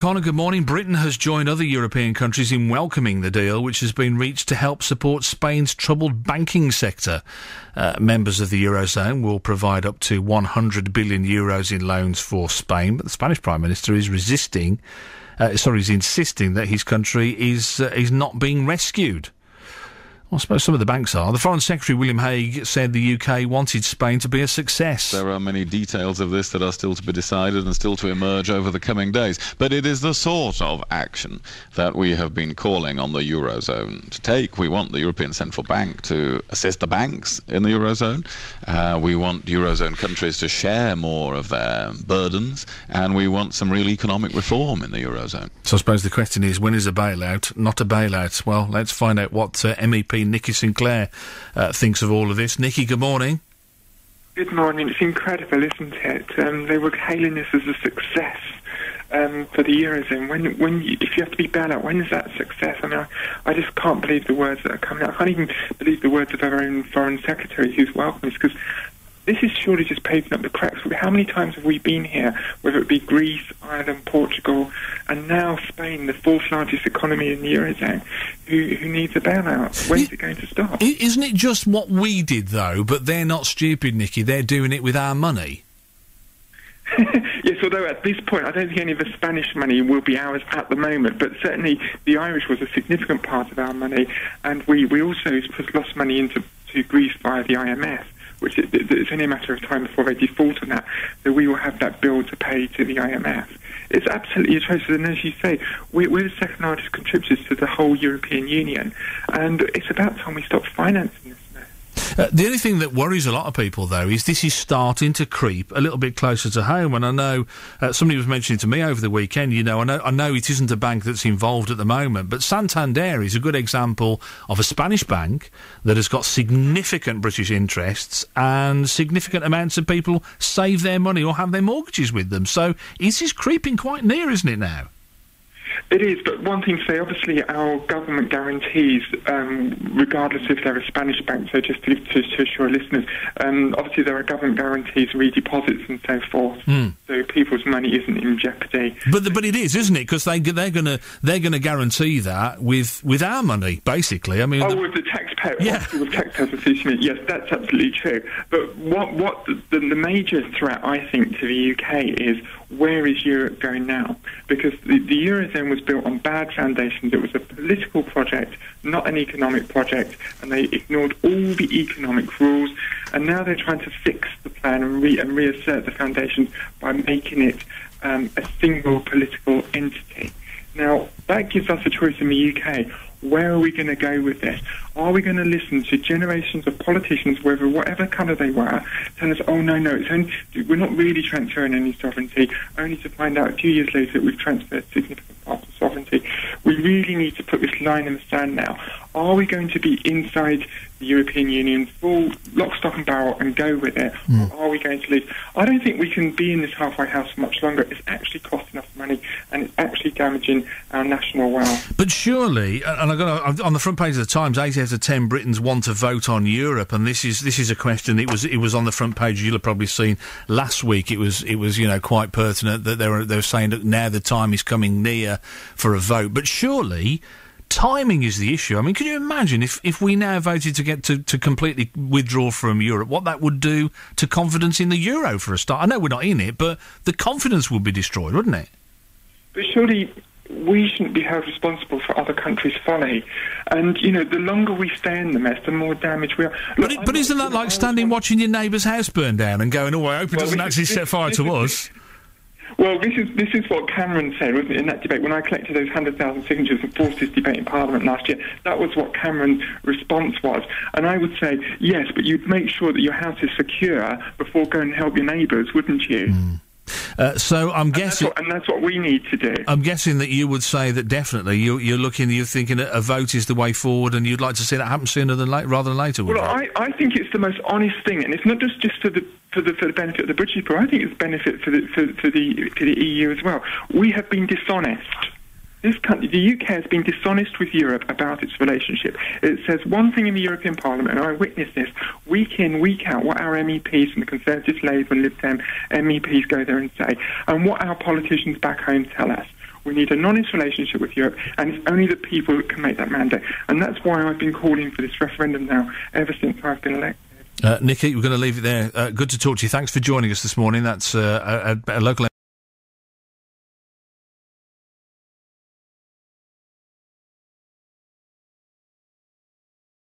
Connor, good morning. Britain has joined other European countries in welcoming the deal, which has been reached to help support Spain's troubled banking sector. Members of the Eurozone will provide up to 100 billion euros in loans for Spain, but the Spanish Prime Minister is insisting that his country is not being rescued. Well, I suppose some of the banks are. The Foreign Secretary, William Hague, said the UK wanted Spain to be a success. There are many details of this that are still to be decided and still to emerge over the coming days. But it is the sort of action that we have been calling on the Eurozone to take. We want the European Central Bank to assist the banks in the Eurozone. We want Eurozone countries to share more of their burdens. And we want some real economic reform in the Eurozone. So I suppose the question is, when is a bailout not a bailout? Well, let's find out what MEP Nikki Sinclaire thinks of all of this. Nikki, good morning. Good morning. It's incredible, isn't it? They were hailing this as a success for the Eurozone. If you have to be bailed out, when is that a success? I mean, I just can't believe the words that are coming out. I can't even believe the words of our own Foreign Secretary who's welcome this, because this is surely just paving up the cracks. How many times have we been here, whether it be Greece, Ireland, Portugal, and now Spain, the fourth largest economy in the Eurozone, who needs a bailout? When's it going to stop? Isn't it just what we did, though? But they're not stupid, Nikki. They're doing it with our money. Yes, although at this point I don't think any of the Spanish money will be ours at the moment, but certainly the Irish was a significant part of our money, and we also lost money into Greece via the IMF, which it's only a matter of time before they default on that, so we will have that bill to pay to the IMF. It's absolutely atrocious, and as you say, we're the second largest contributors to the whole European Union, and it's about time we stop financing this mess. The only thing that worries a lot of people, though, is this is starting to creep a little bit closer to home. And I know somebody was mentioning to me over the weekend, I know it isn't a bank that's involved at the moment, but Santander is a good example of a Spanish bank that has got significant British interests, and significant amounts of people save their money or have their mortgages with them. So this is creeping quite near, isn't it, now? It is, but one thing to say, obviously our government guarantees, regardless if they're a Spanish bank, so just to assure listeners, obviously there are government guarantees, redeposits and so forth, so people's money isn't in jeopardy. But it is, isn't it? Because they're gonna guarantee that with our money, basically. I mean, with the taxpayer, yeah. With taxpayers, yes, that's absolutely true. But what the major threat, I think, to the UK is, where is Europe going now? Because the Eurozone was built on bad foundations. It was a political project, not an economic project, and they ignored all the economic rules, and now they're trying to fix the plan and reassert the foundations by making it a single political entity. Now, that gives us a choice in the UK. Where are we going to go with this? Are we going to listen to generations of politicians, whatever colour they were, tell us, oh, no, we're not really transferring any sovereignty, only to find out a few years later that we've transferred significant parts of sovereignty? We really need to put this line in the sand now. Are we going to be inside the European Union, full lock, stock and barrel, and go with it? Or are we going to leave? I don't think we can be in this halfway house for much longer. It's actually costing us money, and it's actually damaging our national wealth. But surely, and on the front page of the Times, 8 out of 10 Britons want to vote on Europe, and this is a question. It was on the front page. You'll have probably seen last week. It was quite pertinent that they were saying that now the time is coming near for a vote. But surely, timing is the issue. I mean, can you imagine if we now voted to get to completely withdraw from Europe, what that would do to confidence in the euro for a start? I know we're not in it, but the confidence would be destroyed, wouldn't it? But surely we shouldn't be held responsible for other countries' folly. And, the longer we stay in the mess, the more damage we are. Look, but isn't that like standing watching your neighbour's house burn down and going, I hope it doesn't actually set fire to us? Well, this is what Cameron said, wasn't it, in that debate, when I collected those 100,000 signatures and forced this debate in Parliament last year. That was what Cameron's response was. And I would say, yes, but you'd make sure that your house is secure before going and help your neighbours, wouldn't you? So I'm guessing... And that's what we need to do. I'm guessing that you would say that definitely you're thinking a vote is the way forward, and you'd like to see that happen sooner than rather than later. Well, I think it's the most honest thing, and it's not just for the benefit of the British people. I think it's benefit for the EU as well. We have been dishonest. This country, the UK, has been dishonest with Europe about its relationship. It says one thing in the European Parliament, and I witness this week in, week out, what our MEPs from the Conservative, Labour and Lib Dem MEPs go there and say, and what our politicians back home tell us. We need an honest relationship with Europe, and it's only the people that can make that mandate. And that's why I've been calling for this referendum now, ever since I've been elected. Nikki, we're going to leave it there. Good to talk to you. Thanks for joining us this morning. That's a local